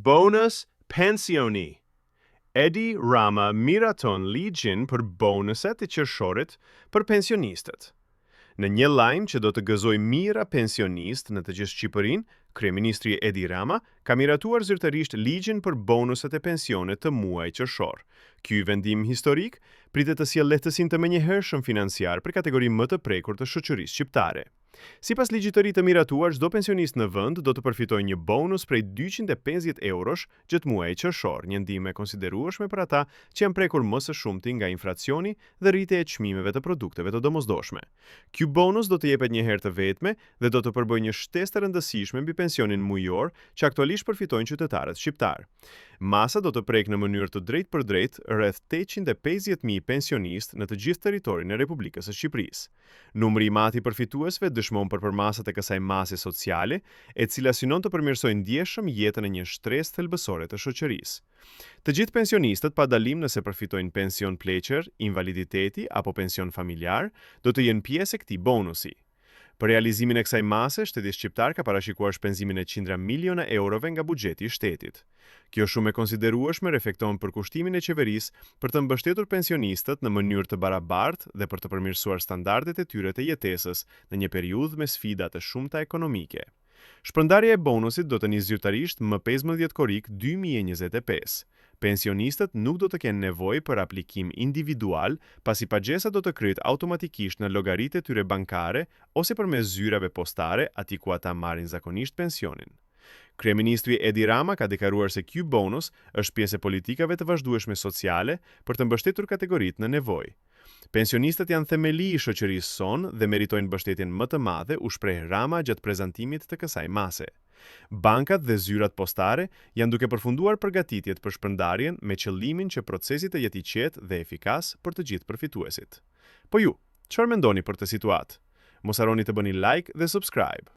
Bonus pensioni. Edi Rama miraton ligjin për bonuset e qershorit për pensionistët. Në një lajm që do të gëzoj mira pensionist në të gjithë Shqipërinë, Kryeministri Edi Rama ka miratuar zyrtarisht ligjin për bonuset e pensionet të muajit qershor. Ky vendim historik pritet të sjellë lehtësinë të menjëhershëm financiar për kategorinë më të prekur të shoqërisë shqiptare. Sipas ligjit të ri të miratuar, çdo pensionist në vend do të përfitojë një bonus prej 250 eurosh gjatë muajit qershor, një ndihmë e konsiderueshme për ata që janë prekur më së shumti nga inflacioni dhe rritja e çmimeve të produkteve të domosdoshme. Ky bonus do të jepet një herë të vetme dhe do të përbëjë një shtesë të rëndësishme mbi pensionin mujor që aktualisht përfitojnë qytetarët shqiptar. Masa do të prek në mënyrë të drejtë për drejtë rreth 850.000 pensionistë në të gjithë territorin e Republikës së Shqipërisë. Numri i madh i përfituesve dëshmon për përmasat e kësaj mase sociale, e cila synon të përmirësojë ndjeshëm jetën e një shtresë thelbësore të shoqërisë. Të gjithë pensionistët, pa dalim nëse përfitojnë pension pleqër, invaliditeti apo pension familjar, do të jenë pjesë e këtij bonusi. Për realizimin e kësaj mase, shteti shqiptar ka parashikuar shpenzimin e qindra miliona eurove nga buxheti i shtetit. Kjo shumë e konsiderueshme reflekton përkushtimin e qeverisë për të mbështetur pensionistët në mënyrë të barabartë dhe për të përmirësuar standardet e tyre të jetesës në një periudhë me sfida të shumta ekonomike. Shpërndarja e bonusit do të nisë zyrtarisht më 15 korrik 2025. Pensionistët nuk do të kenë nevojë për aplikim individual, pasi pagesat do të kryhet automatikisht në llogaritë e tyre bankare ose përmes zyrave postare, aty ku ata marrin zakonisht pensionin. Kryeministri Edi Rama ka deklaruar se ky bonus është pjesë e politikave të vazhdueshme sociale për të mbështetur kategoritë në nevojë. Pensionistët janë themeli i shoqërisë sonë dhe meritojnë mbështetjen më të madhe, u shpreh Rama gjatë prezantimit të kësaj mase. Bankat dhe zyrat postare janë duke përfunduar përgatitjet për shpërndarjen me qëllimin që procesi të jetë i qetë dhe efikas për të gjithë përfituesit. Po ju, çfarë mendoni për këtë situatë? Mos harroni të bëni like dhe subscribe.